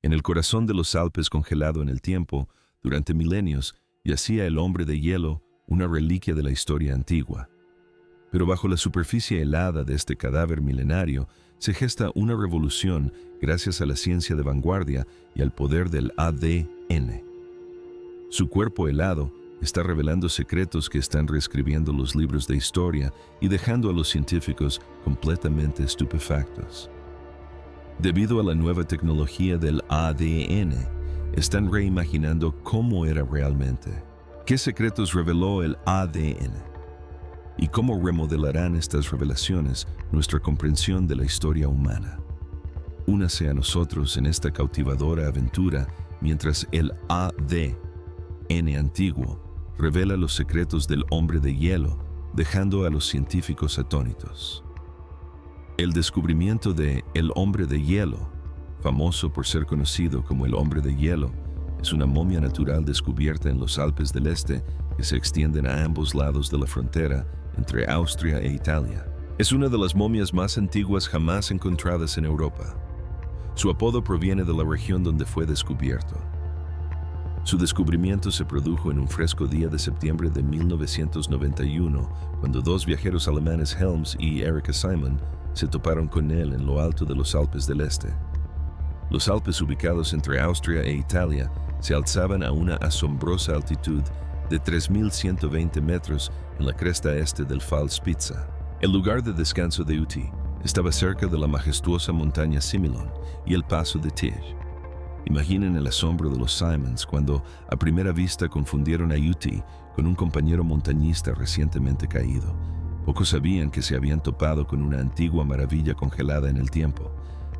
En el corazón de los Alpes congelado en el tiempo, durante milenios, yacía el hombre de hielo, una reliquia de la historia antigua. Pero bajo la superficie helada de este cadáver milenario se gesta una revolución gracias a la ciencia de vanguardia y al poder del ADN. Su cuerpo helado está revelando secretos que están reescribiendo los libros de historia y dejando a los científicos completamente estupefactos. Debido a la nueva tecnología del ADN, están reimaginando cómo era realmente. ¿Qué secretos reveló el ADN? ¿Y cómo remodelarán estas revelaciones nuestra comprensión de la historia humana? Únase a nosotros en esta cautivadora aventura mientras el ADN antiguo revela los secretos del hombre de hielo, dejando a los científicos atónitos. El descubrimiento de el hombre de hielo, famoso por ser conocido como el hombre de hielo, es una momia natural descubierta en los Alpes del Este que se extienden a ambos lados de la frontera entre Austria e Italia. Es una de las momias más antiguas jamás encontradas en Europa. Su apodo proviene de la región donde fue descubierto. Su descubrimiento se produjo en un fresco día de septiembre de 1991, cuando dos viajeros alemanes, Helms y Erika Simon, se toparon con él en lo alto de los Alpes del Este. Los Alpes, ubicados entre Austria e Italia, se alzaban a una asombrosa altitud de 3.120 metros en la cresta este del Fallspitze. El lugar de descanso de Uti estaba cerca de la majestuosa montaña Similon y el paso de Tige. Imaginen el asombro de los Simons cuando a primera vista confundieron a Uti con un compañero montañista recientemente caído. Pocos sabían que se habían topado con una antigua maravilla congelada en el tiempo.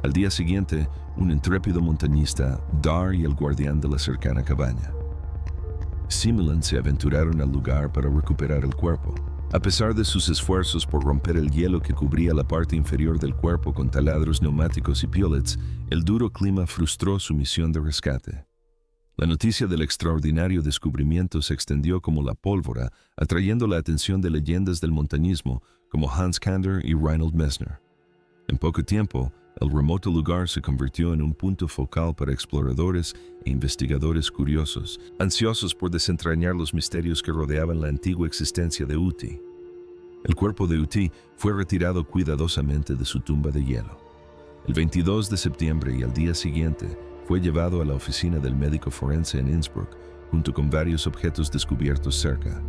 Al día siguiente, un intrépido montañista, Dar y el guardián de la cercana cabaña. Similon se aventuraron al lugar para recuperar el cuerpo. A pesar de sus esfuerzos por romper el hielo que cubría la parte inferior del cuerpo con taladros neumáticos y piolets, el duro clima frustró su misión de rescate. La noticia del extraordinario descubrimiento se extendió como la pólvora, atrayendo la atención de leyendas del montañismo como Hans Kander y Reinhold Messner. En poco tiempo, el remoto lugar se convirtió en un punto focal para exploradores e investigadores curiosos, ansiosos por desentrañar los misterios que rodeaban la antigua existencia de Uti. El cuerpo de Uti fue retirado cuidadosamente de su tumba de hielo. El 22 de septiembre y al día siguiente, fue llevado a la oficina del médico forense en Innsbruck, junto con varios objetos descubiertos cerca.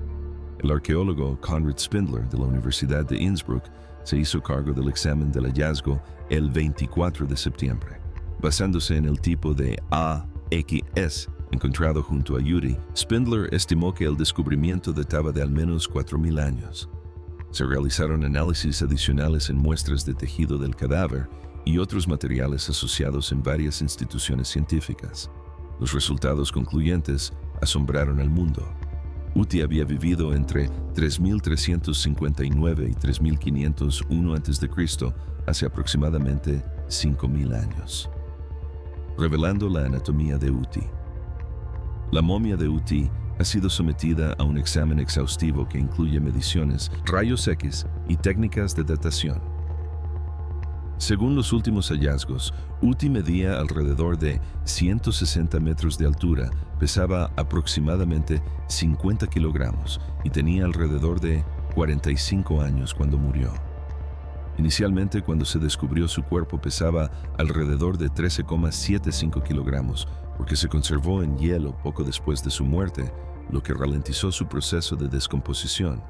El arqueólogo Konrad Spindler de la Universidad de Innsbruck se hizo cargo del examen del hallazgo el 24 de septiembre. Basándose en el tipo de AXS encontrado junto a Uti, Spindler estimó que el descubrimiento databa de al menos 4.000 años. Se realizaron análisis adicionales en muestras de tejido del cadáver y otros materiales asociados en varias instituciones científicas. Los resultados concluyentes asombraron al mundo. Uti había vivido entre 3.359 y 3.501 a.C. hace aproximadamente 5.000 años. Revelando la anatomía de Uti. La momia de Uti ha sido sometida a un examen exhaustivo que incluye mediciones, rayos X y técnicas de datación. Según los últimos hallazgos, Uti medía alrededor de 160 metros de altura, pesaba aproximadamente 50 kilogramos y tenía alrededor de 45 años cuando murió. Inicialmente, cuando se descubrió su cuerpo, pesaba alrededor de 13,75 kilogramos, porque se conservó en hielo poco después de su muerte, lo que ralentizó su proceso de descomposición.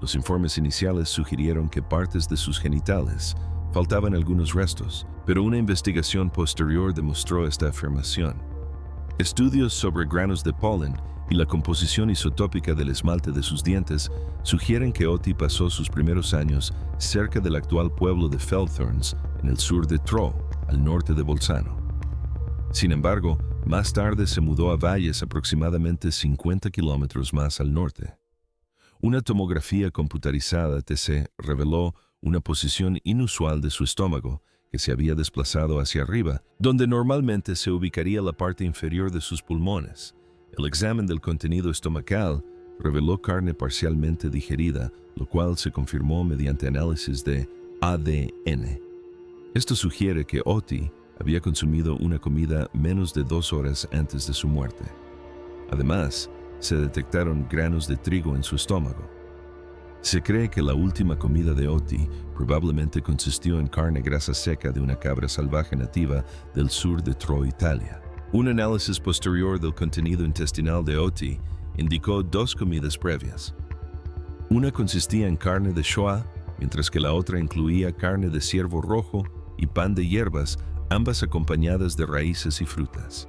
Los informes iniciales sugirieron que partes de sus genitales faltaban algunos restos, pero una investigación posterior demostró esta afirmación. Estudios sobre granos de polen y la composición isotópica del esmalte de sus dientes sugieren que Uti pasó sus primeros años cerca del actual pueblo de Feldthorns, en el sur de Troe, al norte de Bolzano. Sin embargo, más tarde se mudó a Valles, aproximadamente 50 kilómetros más al norte. Una tomografía computarizada TC reveló una posición inusual de su estómago, que se había desplazado hacia arriba, donde normalmente se ubicaría la parte inferior de sus pulmones. El examen del contenido estomacal reveló carne parcialmente digerida, lo cual se confirmó mediante análisis de ADN. Esto sugiere que Uti había consumido una comida menos de 2 horas antes de su muerte. Además, se detectaron granos de trigo en su estómago. Se cree que la última comida de Oti probablemente consistió en carne grasa seca de una cabra salvaje nativa del sur de Troy, Italia. Un análisis posterior del contenido intestinal de Oti indicó 2 comidas previas. Una consistía en carne de Shoah, mientras que la otra incluía carne de ciervo rojo y pan de hierbas, ambas acompañadas de raíces y frutas.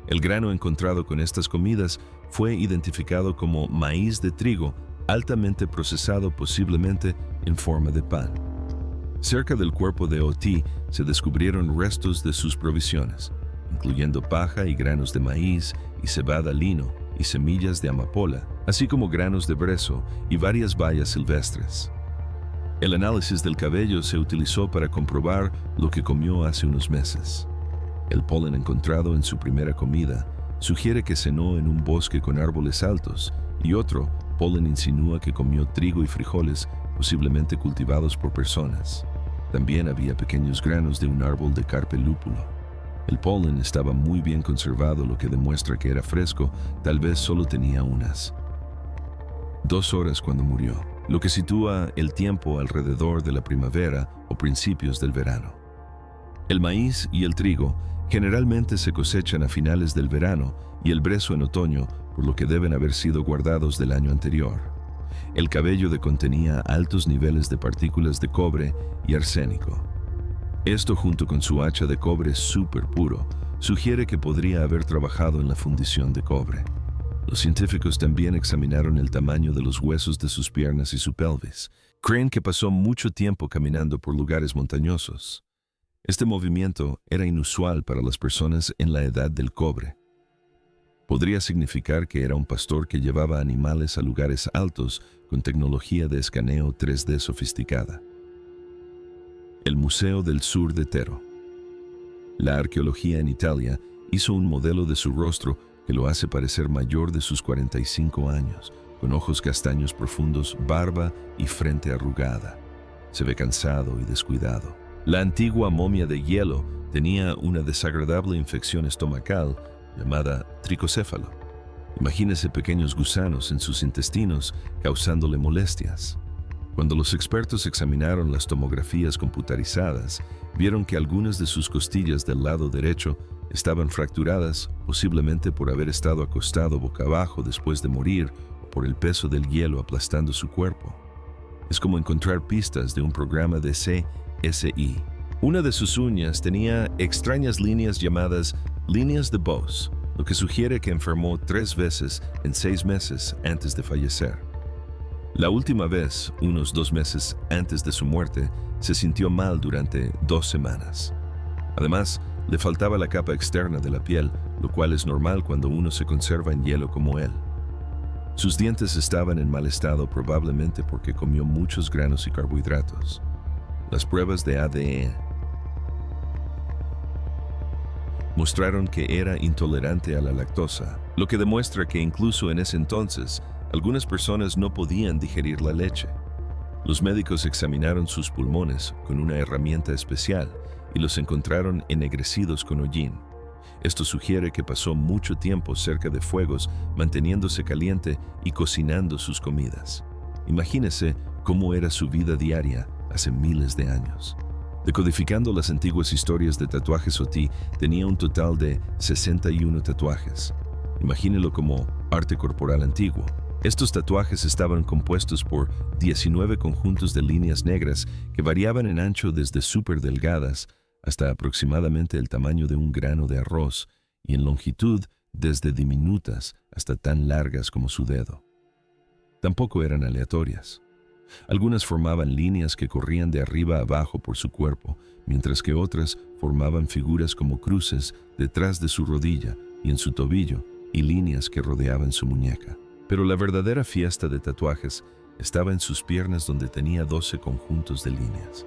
El grano encontrado con estas comidas fue identificado como maíz de trigo altamente procesado, posiblemente en forma de pan. Cerca del cuerpo de Oti se descubrieron restos de sus provisiones, incluyendo paja y granos de maíz y cebada lino y semillas de amapola, así como granos de brezo y varias bayas silvestres. El análisis del cabello se utilizó para comprobar lo que comió hace unos meses. El polen encontrado en su primera comida sugiere que cenó en un bosque con árboles altos, y otro polen insinúa que comió trigo y frijoles, posiblemente cultivados por personas. También había pequeños granos de un árbol de carpe lúpulo. El polen estaba muy bien conservado, lo que demuestra que era fresco, tal vez solo tenía unas 2 horas cuando murió, lo que sitúa el tiempo alrededor de la primavera o principios del verano. El maíz y el trigo generalmente se cosechan a finales del verano y el brezo en otoño, por lo que deben haber sido guardados del año anterior. El cabello contenía altos niveles de partículas de cobre y arsénico. Esto, junto con su hacha de cobre súper puro, sugiere que podría haber trabajado en la fundición de cobre. Los científicos también examinaron el tamaño de los huesos de sus piernas y su pelvis. Creen que pasó mucho tiempo caminando por lugares montañosos. Este movimiento era inusual para las personas en la edad del cobre. Podría significar que era un pastor que llevaba animales a lugares altos con tecnología de escaneo 3D sofisticada. El Museo del Sur de Tero. La arqueología en Italia hizo un modelo de su rostro que lo hace parecer mayor de sus 45 años, con ojos castaños profundos, barba y frente arrugada. Se ve cansado y descuidado. La antigua momia de hielo tenía una desagradable infección estomacal llamada tricocéfalo. Imagínese pequeños gusanos en sus intestinos causándole molestias. Cuando los expertos examinaron las tomografías computarizadas, vieron que algunas de sus costillas del lado derecho estaban fracturadas, posiblemente por haber estado acostado boca abajo después de morir o por el peso del hielo aplastando su cuerpo. Es como encontrar pistas de un programa de CSI. Una de sus uñas tenía extrañas líneas llamadas líneas de Bose, lo que sugiere que enfermó 3 veces en 6 meses antes de fallecer. La última vez, unos 2 meses antes de su muerte, se sintió mal durante 2 semanas. Además, le faltaba la capa externa de la piel, lo cual es normal cuando uno se conserva en hielo como él. Sus dientes estaban en mal estado, probablemente porque comió muchos granos y carbohidratos. Las pruebas de ADN mostraron que era intolerante a la lactosa, lo que demuestra que incluso en ese entonces, algunas personas no podían digerir la leche. Los médicos examinaron sus pulmones con una herramienta especial y los encontraron ennegrecidos con hollín. Esto sugiere que pasó mucho tiempo cerca de fuegos, manteniéndose caliente y cocinando sus comidas. Imagínese cómo era su vida diaria hace miles de años. Decodificando las antiguas historias de tatuajes Oti, tenía un total de 61 tatuajes. Imagínelo como arte corporal antiguo. Estos tatuajes estaban compuestos por 19 conjuntos de líneas negras que variaban en ancho desde súper delgadas hasta aproximadamente el tamaño de un grano de arroz y en longitud desde diminutas hasta tan largas como su dedo. Tampoco eran aleatorias. Algunas formaban líneas que corrían de arriba a abajo por su cuerpo, mientras que otras formaban figuras como cruces detrás de su rodilla y en su tobillo y líneas que rodeaban su muñeca. Pero la verdadera fiesta de tatuajes estaba en sus piernas, donde tenía 12 conjuntos de líneas.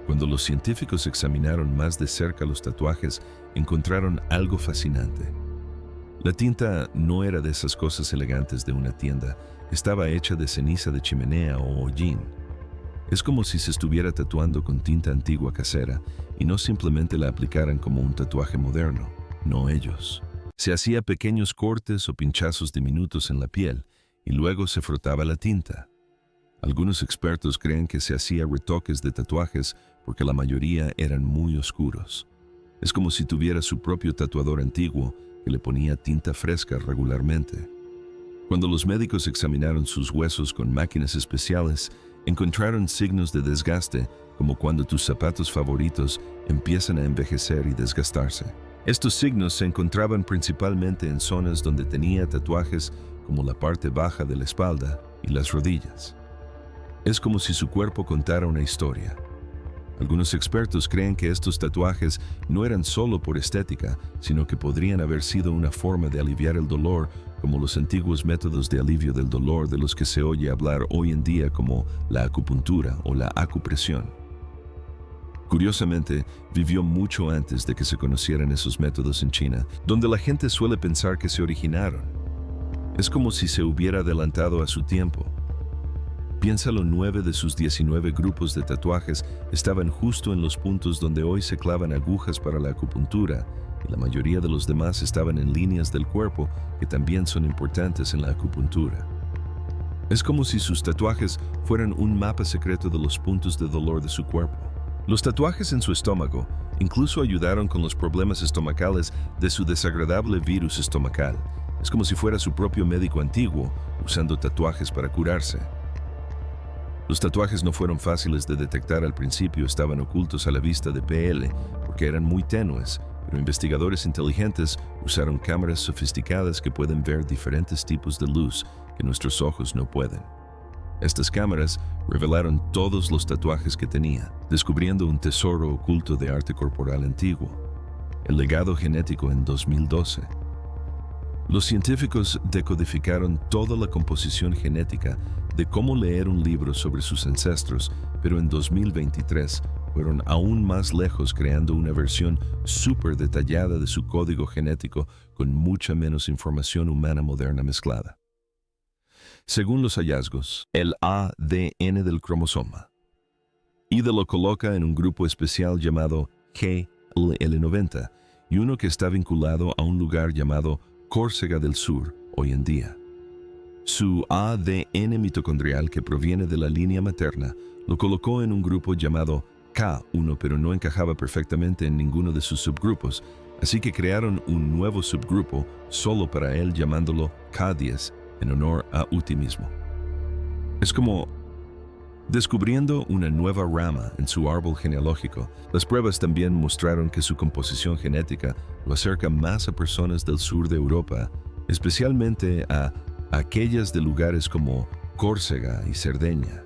Cuando los científicos examinaron más de cerca los tatuajes, encontraron algo fascinante. La tinta no era de esas cosas elegantes de una tienda, estaba hecha de ceniza de chimenea o hollín. Es como si se estuviera tatuando con tinta antigua casera y no simplemente la aplicaran como un tatuaje moderno, no ellos. Se hacía pequeños cortes o pinchazos diminutos en la piel y luego se frotaba la tinta. Algunos expertos creen que se hacía retoques de tatuajes porque la mayoría eran muy oscuros. Es como si tuviera su propio tatuador antiguo que le ponía tinta fresca regularmente. Cuando los médicos examinaron sus huesos con máquinas especiales, encontraron signos de desgaste, como cuando tus zapatos favoritos empiezan a envejecer y desgastarse. Estos signos se encontraban principalmente en zonas donde tenía tatuajes como la parte baja de la espalda y las rodillas. Es como si su cuerpo contara una historia. Algunos expertos creen que estos tatuajes no eran solo por estética, sino que podrían haber sido una forma de aliviar el dolor, como los antiguos métodos de alivio del dolor de los que se oye hablar hoy en día como la acupuntura o la acupresión. Curiosamente, vivió mucho antes de que se conocieran esos métodos en China, donde la gente suele pensar que se originaron. Es como si se hubiera adelantado a su tiempo. Piénsalo, 9 de sus 19 grupos de tatuajes estaban justo en los puntos donde hoy se clavan agujas para la acupuntura, y la mayoría de los demás estaban en líneas del cuerpo que también son importantes en la acupuntura. Es como si sus tatuajes fueran un mapa secreto de los puntos de dolor de su cuerpo. Los tatuajes en su estómago incluso ayudaron con los problemas estomacales de su desagradable virus estomacal. Es como si fuera su propio médico antiguo, usando tatuajes para curarse. Los tatuajes no fueron fáciles de detectar al principio, estaban ocultos a la vista de PL porque eran muy tenues, pero investigadores inteligentes usaron cámaras sofisticadas que pueden ver diferentes tipos de luz que nuestros ojos no pueden. Estas cámaras revelaron todos los tatuajes que tenía, descubriendo un tesoro oculto de arte corporal antiguo, el legado genético en 2012. Los científicos decodificaron toda la composición genética de cómo leer un libro sobre sus ancestros, pero en 2023 fueron aún más lejos, creando una versión súper detallada de su código genético con mucha menos información humana moderna mezclada. Según los hallazgos, el ADN del cromosoma, Ida lo coloca en un grupo especial llamado GL90 y uno que está vinculado a un lugar llamado Córcega del Sur hoy en día. Su ADN mitocondrial, que proviene de la línea materna, lo colocó en un grupo llamado K1, pero no encajaba perfectamente en ninguno de sus subgrupos, así que crearon un nuevo subgrupo solo para él, llamándolo K10, en honor a Uti mismo. Es como descubriendo una nueva rama en su árbol genealógico. Las pruebas también mostraron que su composición genética lo acerca más a personas del sur de Europa, especialmente a aquellas de lugares como Córcega y Cerdeña.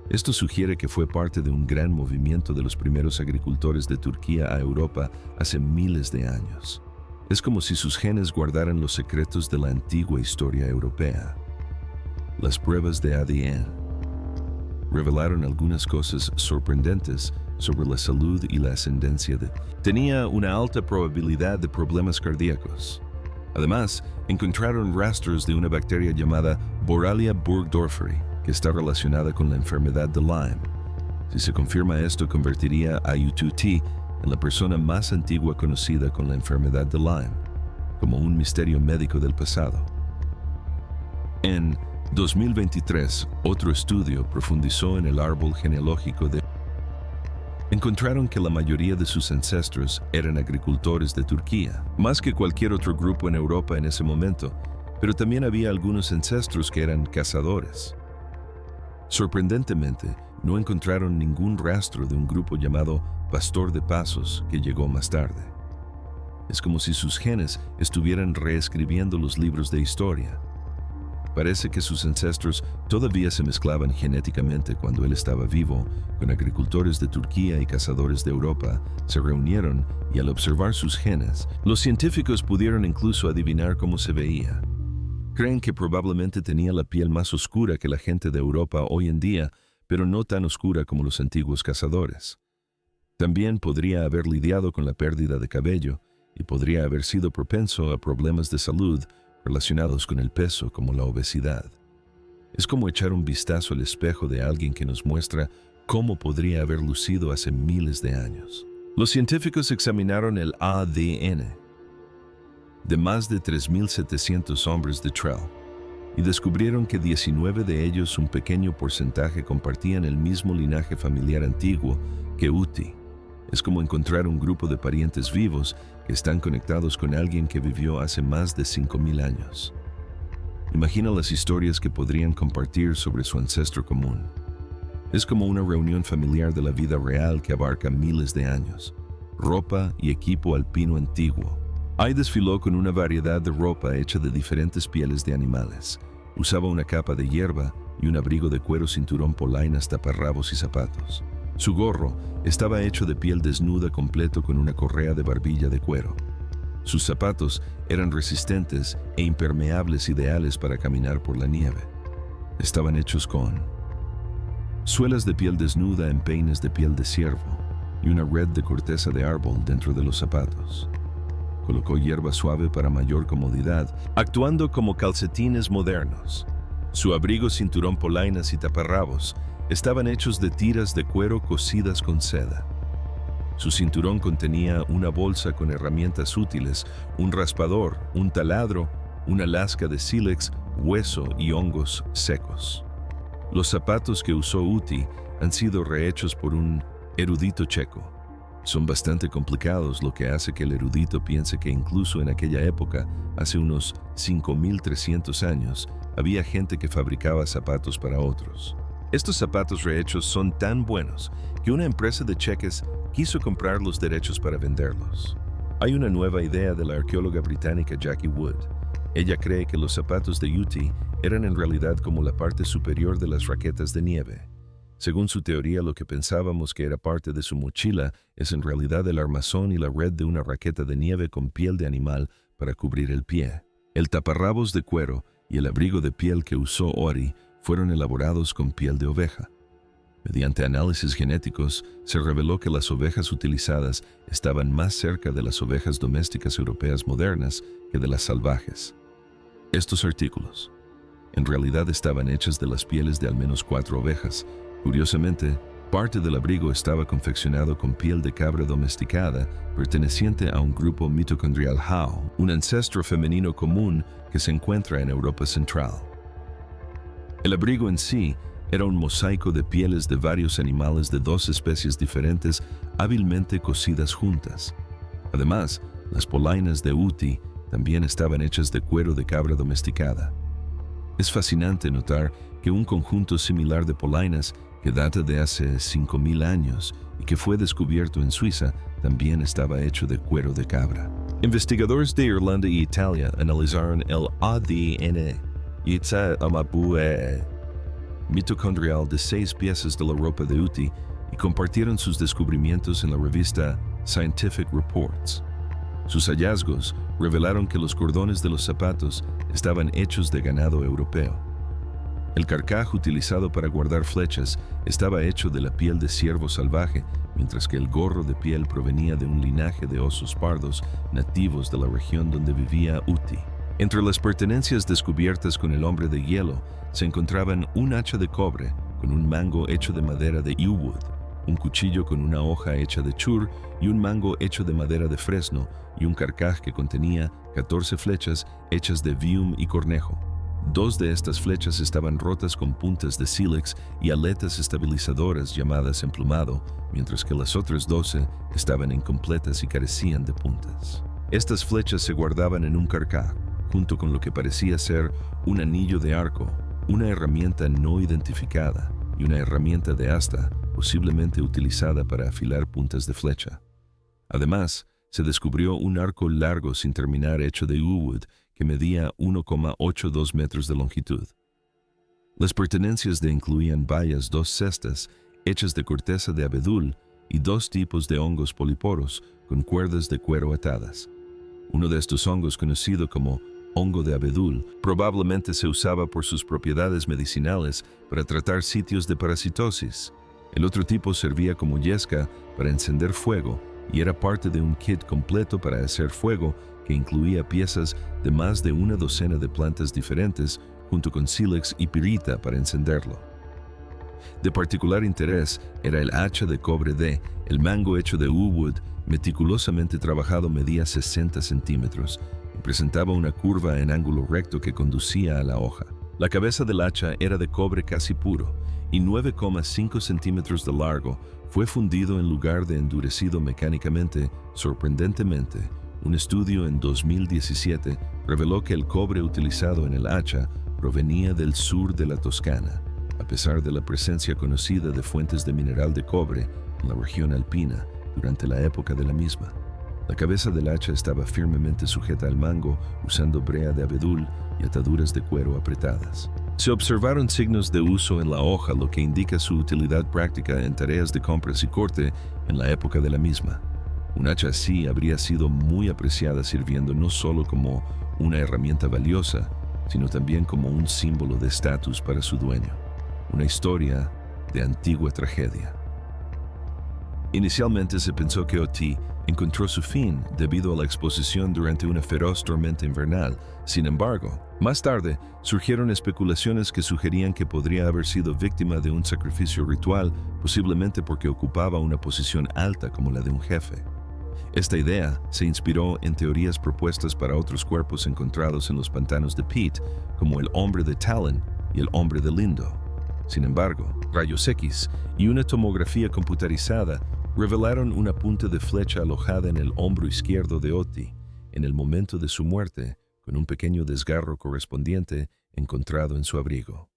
Esto sugiere que fue parte de un gran movimiento de los primeros agricultores de Turquía a Europa hace miles de años. Es como si sus genes guardaran los secretos de la antigua historia europea. Las pruebas de ADN revelaron algunas cosas sorprendentes sobre la salud y la ascendencia de... Tenía una alta probabilidad de problemas cardíacos. Además, encontraron rastros de una bacteria llamada Borrelia burgdorferi, que está relacionada con la enfermedad de Lyme. Si se confirma esto, convertiría a U2T en la persona más antigua conocida con la enfermedad de Lyme, como un misterio médico del pasado. En 2023, otro estudio profundizó en el árbol genealógico de... Encontraron que la mayoría de sus ancestros eran agricultores de Turquía, más que cualquier otro grupo en Europa en ese momento, pero también había algunos ancestros que eran cazadores. Sorprendentemente, no encontraron ningún rastro de un grupo llamado Pastor de Pasos que llegó más tarde. Es como si sus genes estuvieran reescribiendo los libros de historia. Parece que sus ancestros todavía se mezclaban genéticamente cuando él estaba vivo, con agricultores de Turquía y cazadores de Europa, se reunieron y al observar sus genes, los científicos pudieron incluso adivinar cómo se veía. Creen que probablemente tenía la piel más oscura que la gente de Europa hoy en día, pero no tan oscura como los antiguos cazadores. También podría haber lidiado con la pérdida de cabello y podría haber sido propenso a problemas de salud relacionados con el peso, como la obesidad. Es como echar un vistazo al espejo de alguien que nos muestra cómo podría haber lucido hace miles de años. Los científicos examinaron el ADN de más de 3.700 hombres de Trell y descubrieron que 19 de ellos, un pequeño porcentaje, compartían el mismo linaje familiar antiguo que Uti. Es como encontrar un grupo de parientes vivos que están conectados con alguien que vivió hace más de 5.000 años. Imagina las historias que podrían compartir sobre su ancestro común. Es como una reunión familiar de la vida real que abarca miles de años. Ropa y equipo alpino antiguo. Ai desfiló con una variedad de ropa hecha de diferentes pieles de animales. Usaba una capa de hierba y un abrigo de cuero, cinturón, polainas, taparrabos y zapatos. Su gorro estaba hecho de piel desnuda completo con una correa de barbilla de cuero. Sus zapatos eran resistentes e impermeables, ideales para caminar por la nieve. Estaban hechos con suelas de piel desnuda, empeines de piel de ciervo y una red de corteza de árbol dentro de los zapatos. Colocó hierba suave para mayor comodidad, actuando como calcetines modernos. Su abrigo, cinturón, polainas y taparrabos estaban hechos de tiras de cuero cosidas con seda. Su cinturón contenía una bolsa con herramientas útiles, un raspador, un taladro, una lasca de sílex, hueso y hongos secos. Los zapatos que usó Uti han sido rehechos por un erudito checo. Son bastante complicados, lo que hace que el erudito piense que incluso en aquella época, hace unos 5.300 años, había gente que fabricaba zapatos para otros. Estos zapatos rehechos son tan buenos que una empresa de cheques quiso comprar los derechos para venderlos. Hay una nueva idea de la arqueóloga británica Jackie Wood. Ella cree que los zapatos de Uti eran en realidad como la parte superior de las raquetas de nieve. Según su teoría, lo que pensábamos que era parte de su mochila es en realidad el armazón y la red de una raqueta de nieve con piel de animal para cubrir el pie. El taparrabos de cuero y el abrigo de piel que usó Ori fueron elaborados con piel de oveja. Mediante análisis genéticos, se reveló que las ovejas utilizadas estaban más cerca de las ovejas domésticas europeas modernas que de las salvajes. Estos artículos, en realidad, estaban hechas de las pieles de al menos 4 ovejas. Curiosamente, parte del abrigo estaba confeccionado con piel de cabra domesticada, perteneciente a un grupo mitocondrial Hau, un ancestro femenino común que se encuentra en Europa Central. El abrigo en sí era un mosaico de pieles de varios animales de 2 especies diferentes, hábilmente cosidas juntas. Además, las polainas de Uti también estaban hechas de cuero de cabra domesticada. Es fascinante notar que un conjunto similar de polainas que data de hace 5.000 años y que fue descubierto en Suiza también estaba hecho de cuero de cabra. Investigadores de Irlanda y Italia analizaron el ADN mitocondrial de 6 piezas de la ropa de Uti y compartieron sus descubrimientos en la revista Scientific Reports. Sus hallazgos revelaron que los cordones de los zapatos estaban hechos de ganado europeo. El carcaj utilizado para guardar flechas estaba hecho de la piel de ciervo salvaje, mientras que el gorro de piel provenía de un linaje de osos pardos nativos de la región donde vivía Uti. Entre las pertenencias descubiertas con el hombre de hielo se encontraban un hacha de cobre con un mango hecho de madera de yew wood, un cuchillo con una hoja hecha de chur y un mango hecho de madera de fresno, y un carcaj que contenía 14 flechas hechas de vium y cornejo. 2 de estas flechas estaban rotas con puntas de sílex y aletas estabilizadoras llamadas emplumado, mientras que las otras 12 estaban incompletas y carecían de puntas. Estas flechas se guardaban en un carcaj, junto con lo que parecía ser un anillo de arco, una herramienta no identificada y una herramienta de asta, posiblemente utilizada para afilar puntas de flecha. Además, se descubrió un arco largo sin terminar hecho de yew wood que medía 1,82 metros de longitud. Las pertenencias incluían bayas, 2 cestas hechas de corteza de abedul y 2 tipos de hongos poliporos con cuerdas de cuero atadas. Uno de estos hongos, conocido como hongo de abedul, probablemente se usaba por sus propiedades medicinales para tratar sitios de parasitosis. El otro tipo servía como yesca para encender fuego y era parte de un kit completo para hacer fuego que incluía piezas de más de una docena de plantas diferentes junto con sílex y pirita para encenderlo. De particular interés era el hacha de cobre el mango hecho de U-wood, meticulosamente trabajado, medía 60 centímetros y presentaba una curva en ángulo recto que conducía a la hoja. La cabeza del hacha era de cobre casi puro y 9,5 centímetros de largo. Fue fundido en lugar de endurecido mecánicamente. Sorprendentemente, un estudio en 2017 reveló que el cobre utilizado en el hacha provenía del sur de la Toscana, a pesar de la presencia conocida de fuentes de mineral de cobre en la región alpina durante la época de la misma. La cabeza del hacha estaba firmemente sujeta al mango usando brea de abedul y ataduras de cuero apretadas. Se observaron signos de uso en la hoja, lo que indica su utilidad práctica en tareas de compras y corte en la época de la misma. Un hacha así habría sido muy apreciada, sirviendo no solo como una herramienta valiosa, sino también como un símbolo de estatus para su dueño. Una historia de antigua tragedia. Inicialmente se pensó que Oti encontró su fin debido a la exposición durante una feroz tormenta invernal. Sin embargo, más tarde surgieron especulaciones que sugerían que podría haber sido víctima de un sacrificio ritual, posiblemente porque ocupaba una posición alta como la de un jefe. Esta idea se inspiró en teorías propuestas para otros cuerpos encontrados en los pantanos de Pete, como el hombre de Talon y el hombre de Lindo. Sin embargo, rayos X y una tomografía computarizada revelaron una punta de flecha alojada en el hombro izquierdo de Oti en el momento de su muerte, con un pequeño desgarro correspondiente encontrado en su abrigo.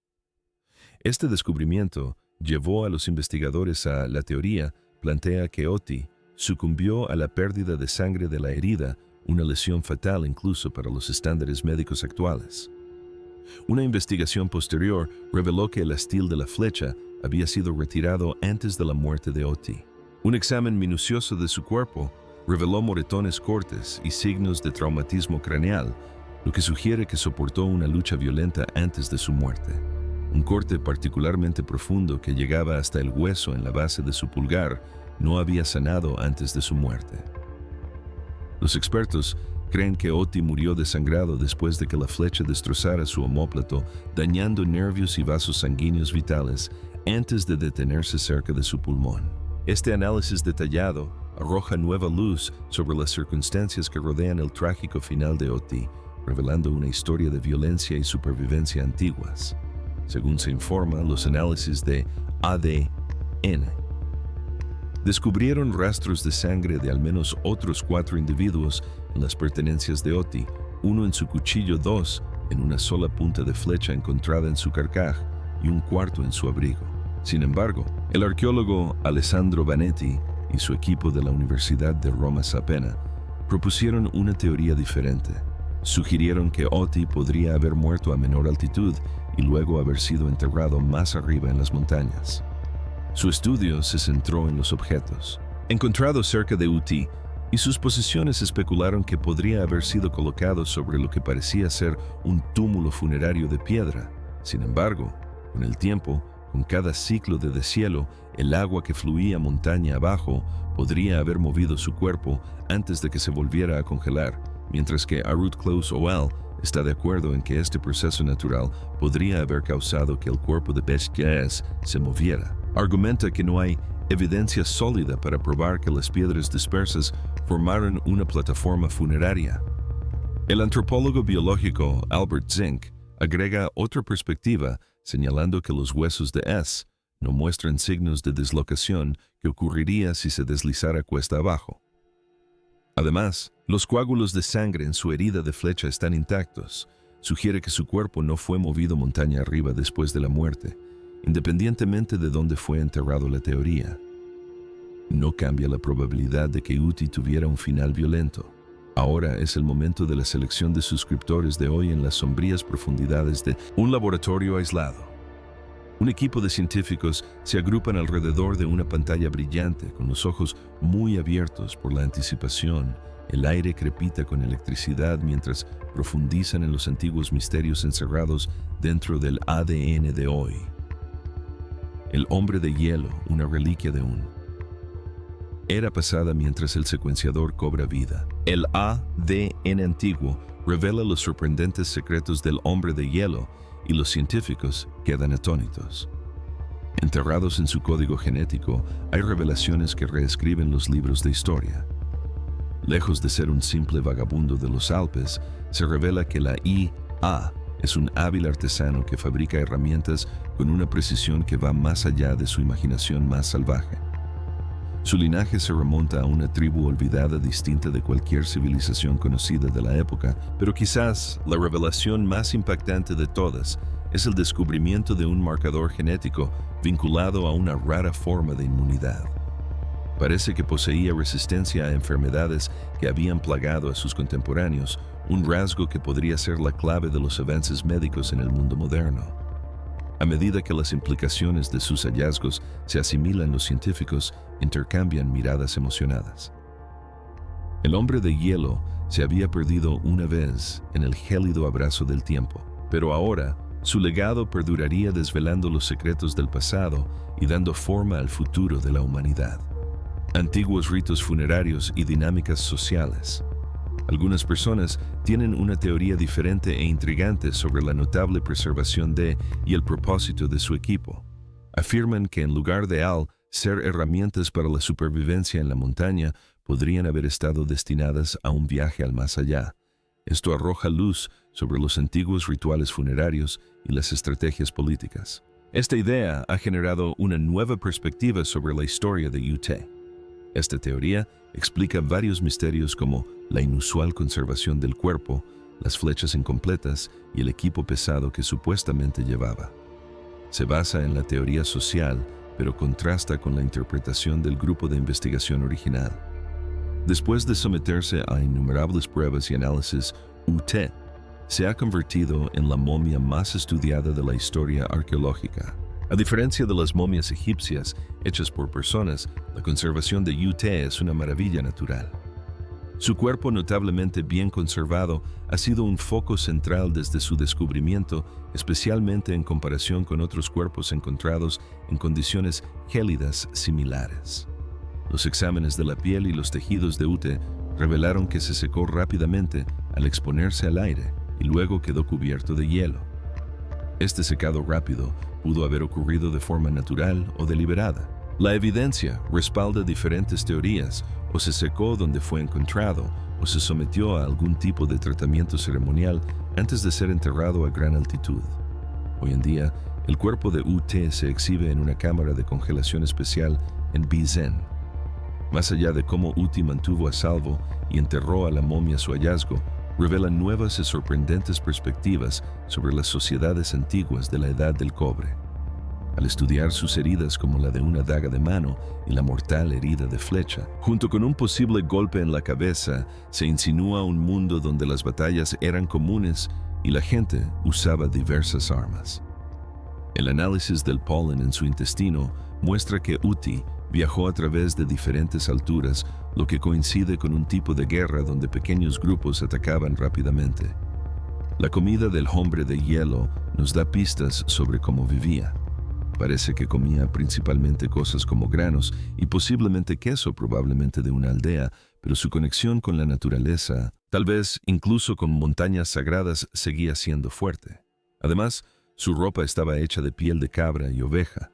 Este descubrimiento llevó a los investigadores a la teoría plantea que Oti sucumbió a la pérdida de sangre de la herida, una lesión fatal incluso para los estándares médicos actuales. Una investigación posterior reveló que el astil de la flecha había sido retirado antes de la muerte de Oti. Un examen minucioso de su cuerpo reveló moretones, cortes y signos de traumatismo craneal, lo que sugiere que soportó una lucha violenta antes de su muerte. Un corte particularmente profundo que llegaba hasta el hueso en la base de su pulgar no había sanado antes de su muerte. Los expertos creen que Oti murió desangrado después de que la flecha destrozara su omóplato, dañando nervios y vasos sanguíneos vitales antes de detenerse cerca de su pulmón. Este análisis detallado arroja nueva luz sobre las circunstancias que rodean el trágico final de Oti, revelando una historia de violencia y supervivencia antiguas. Según se informa, los análisis de ADN descubrieron rastros de sangre de al menos otros 4 individuos en las pertenencias de Oti, uno en su cuchillo, 2 en una sola punta de flecha encontrada en su carcaj y un cuarto en su abrigo. Sin embargo, el arqueólogo Alessandro Vanetti y su equipo de la Universidad de Roma Sapena propusieron una teoría diferente. Sugirieron que Oti podría haber muerto a menor altitud y luego haber sido enterrado más arriba en las montañas. Su estudio se centró en los objetos encontrados cerca de Uti, y sus posesiones especularon que podría haber sido colocado sobre lo que parecía ser un túmulo funerario de piedra. Sin embargo, con el tiempo, con cada ciclo de deshielo, el agua que fluía montaña abajo podría haber movido su cuerpo antes de que se volviera a congelar, mientras que Arut Close Oal está de acuerdo en que este proceso natural podría haber causado que el cuerpo de Besques se moviera. Argumenta que no hay evidencia sólida para probar que las piedras dispersas formaron una plataforma funeraria. El antropólogo biológico Albert Zink agrega otra perspectiva, señalando que los huesos de S no muestran signos de dislocación que ocurriría si se deslizara cuesta abajo. Además, los coágulos de sangre en su herida de flecha están intactos. Sugiere que su cuerpo no fue movido montaña arriba después de la muerte, independientemente de dónde fue enterrado. La teoría no cambia la probabilidad de que Uti tuviera un final violento. Ahora es el momento de la selección de suscriptores de hoy en las sombrías profundidades de un laboratorio aislado. Un equipo de científicos se agrupan alrededor de una pantalla brillante con los ojos muy abiertos por la anticipación. El aire crepita con electricidad mientras profundizan en los antiguos misterios encerrados dentro del ADN de hoy. El hombre de hielo, una reliquia de un era pasada mientras el secuenciador cobra vida. El ADN antiguo revela los sorprendentes secretos del hombre de hielo y los científicos quedan atónitos. Enterrados en su código genético, hay revelaciones que reescriben los libros de historia. Lejos de ser un simple vagabundo de los Alpes, se revela que la IA es un hábil artesano que fabrica herramientas con una precisión que va más allá de su imaginación más salvaje. Su linaje se remonta a una tribu olvidada distinta de cualquier civilización conocida de la época, pero quizás la revelación más impactante de todas es el descubrimiento de un marcador genético vinculado a una rara forma de inmunidad. Parece que poseía resistencia a enfermedades que habían plagado a sus contemporáneos, un rasgo que podría ser la clave de los avances médicos en el mundo moderno. A medida que las implicaciones de sus hallazgos se asimilan, los científicos intercambian miradas emocionadas. El hombre de hielo se había perdido una vez en el gélido abrazo del tiempo, pero ahora su legado perduraría desvelando los secretos del pasado y dando forma al futuro de la humanidad. Antiguos ritos funerarios y dinámicas sociales. Algunas personas tienen una teoría diferente e intrigante sobre la notable preservación de y el propósito de su equipo. Afirman que en lugar de ser herramientas para la supervivencia en la montaña, podrían haber estado destinadas a un viaje al más allá. Esto arroja luz sobre los antiguos rituales funerarios y las estrategias políticas. Esta idea ha generado una nueva perspectiva sobre la historia de UT. Esta teoría explica varios misterios como la inusual conservación del cuerpo, las flechas incompletas y el equipo pesado que supuestamente llevaba. Se basa en la teoría social, pero contrasta con la interpretación del grupo de investigación original. Después de someterse a innumerables pruebas y análisis, UT se ha convertido en la momia más estudiada de la historia arqueológica. A diferencia de las momias egipcias hechas por personas, la conservación de UT es una maravilla natural. Su cuerpo, notablemente bien conservado, ha sido un foco central desde su descubrimiento, especialmente en comparación con otros cuerpos encontrados en condiciones gélidas similares. Los exámenes de la piel y los tejidos de UT revelaron que se secó rápidamente al exponerse al aire y luego quedó cubierto de hielo. Este secado rápido pudo haber ocurrido de forma natural o deliberada. La evidencia respalda diferentes teorías: o se secó donde fue encontrado, o se sometió a algún tipo de tratamiento ceremonial antes de ser enterrado a gran altitud. Hoy en día, el cuerpo de UT se exhibe en una cámara de congelación especial en Bizen. Más allá de cómo UT mantuvo a salvo y enterró a la momia su hallazgo, revela nuevas y sorprendentes perspectivas sobre las sociedades antiguas de la Edad del Cobre. Al estudiar sus heridas como la de una daga de mano y la mortal herida de flecha, junto con un posible golpe en la cabeza, se insinúa un mundo donde las batallas eran comunes y la gente usaba diversas armas. El análisis del polen en su intestino muestra que Uti viajó a través de diferentes alturas, lo que coincide con un tipo de guerra donde pequeños grupos atacaban rápidamente. La comida del hombre de hielo nos da pistas sobre cómo vivía. Parece que comía principalmente cosas como granos y posiblemente queso, probablemente de una aldea, pero su conexión con la naturaleza, tal vez incluso con montañas sagradas, seguía siendo fuerte. Además, su ropa estaba hecha de piel de cabra y oveja.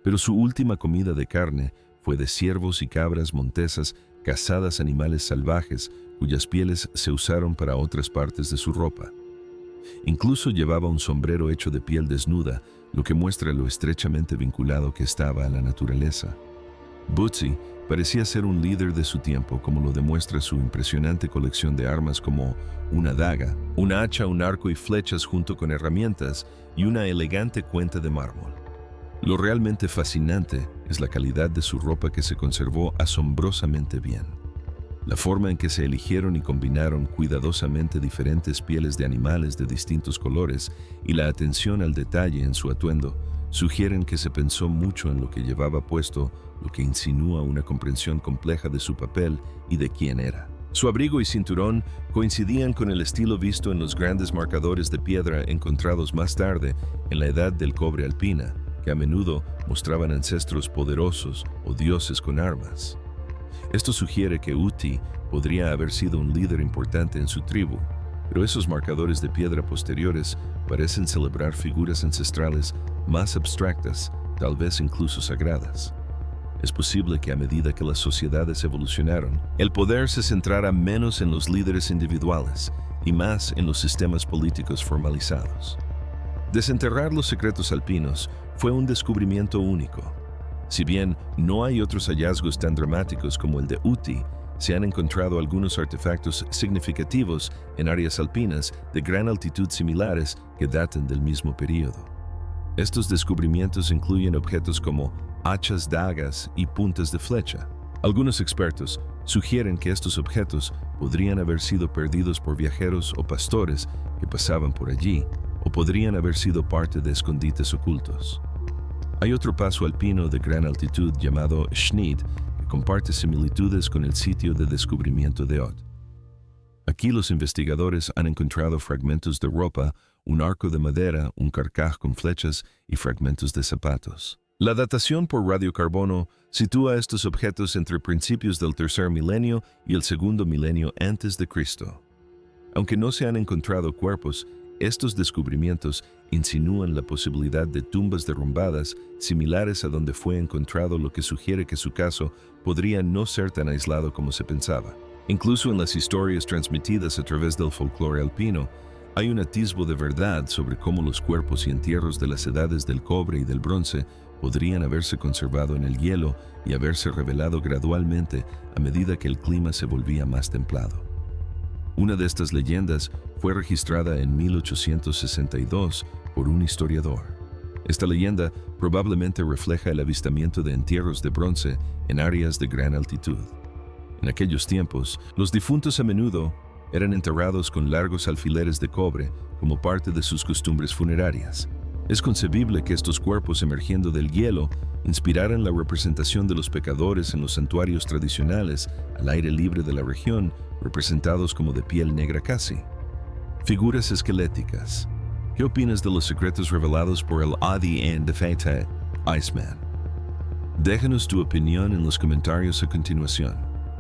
Pero su última comida de carne fue de ciervos y cabras montesas, cazadas animales salvajes cuyas pieles se usaron para otras partes de su ropa. Incluso llevaba un sombrero hecho de piel desnuda, lo que muestra lo estrechamente vinculado que estaba a la naturaleza. Bootsy parecía ser un líder de su tiempo, como lo demuestra su impresionante colección de armas como una daga, una hacha, un arco y flechas junto con herramientas y una elegante cuenta de mármol. Lo realmente fascinante es la calidad de su ropa, que se conservó asombrosamente bien. La forma en que se eligieron y combinaron cuidadosamente diferentes pieles de animales de distintos colores y la atención al detalle en su atuendo sugieren que se pensó mucho en lo que llevaba puesto, lo que insinúa una comprensión compleja de su papel y de quién era. Su abrigo y cinturón coincidían con el estilo visto en los grandes marcadores de piedra encontrados más tarde en la Edad del Cobre alpina, que a menudo mostraban ancestros poderosos o dioses con armas. Esto sugiere que Uti podría haber sido un líder importante en su tribu, pero esos marcadores de piedra posteriores parecen celebrar figuras ancestrales más abstractas tal vez incluso sagradas. Es posible que a medida que las sociedades evolucionaron, el poder se centrara menos en los líderes individuales y más en los sistemas políticos formalizados. Desenterrar los secretos alpinos fue un descubrimiento único. Si bien no hay otros hallazgos tan dramáticos como el de Uti, se han encontrado algunos artefactos significativos en áreas alpinas de gran altitud similares que datan del mismo período. Estos descubrimientos incluyen objetos como hachas, dagas y puntas de flecha. Algunos expertos sugieren que estos objetos podrían haber sido perdidos por viajeros o pastores que pasaban por allí, o podrían haber sido parte de escondites ocultos. Hay otro paso alpino de gran altitud llamado Schneid, que comparte similitudes con el sitio de descubrimiento de Od. Aquí los investigadores han encontrado fragmentos de ropa, un arco de madera, un carcaj con flechas y fragmentos de zapatos. La datación por radiocarbono sitúa estos objetos entre principios del tercer milenio y el segundo milenio antes de Cristo. Aunque no se han encontrado cuerpos, estos descubrimientos insinúan la posibilidad de tumbas derrumbadas similares a donde fue encontrado, lo que sugiere que su caso podría no ser tan aislado como se pensaba. Incluso en las historias transmitidas a través del folclore alpino, hay un atisbo de verdad sobre cómo los cuerpos y entierros de las edades del cobre y del bronce podrían haberse conservado en el hielo y haberse revelado gradualmente a medida que el clima se volvía más templado. Una de estas leyendas fue registrada en 1862 por un historiador. Esta leyenda probablemente refleja el avistamiento de entierros de bronce en áreas de gran altitud. En aquellos tiempos, los difuntos a menudo eran enterrados con largos alfileres de cobre como parte de sus costumbres funerarias. Es concebible que estos cuerpos emergiendo del hielo inspiraran la representación de los pecadores en los santuarios tradicionales al aire libre de la región, representados como de piel negra casi. Figuras esqueléticas. ¿Qué opinas de los secretos revelados por el ADN de Fate Iceman? Déjanos tu opinión en los comentarios a continuación.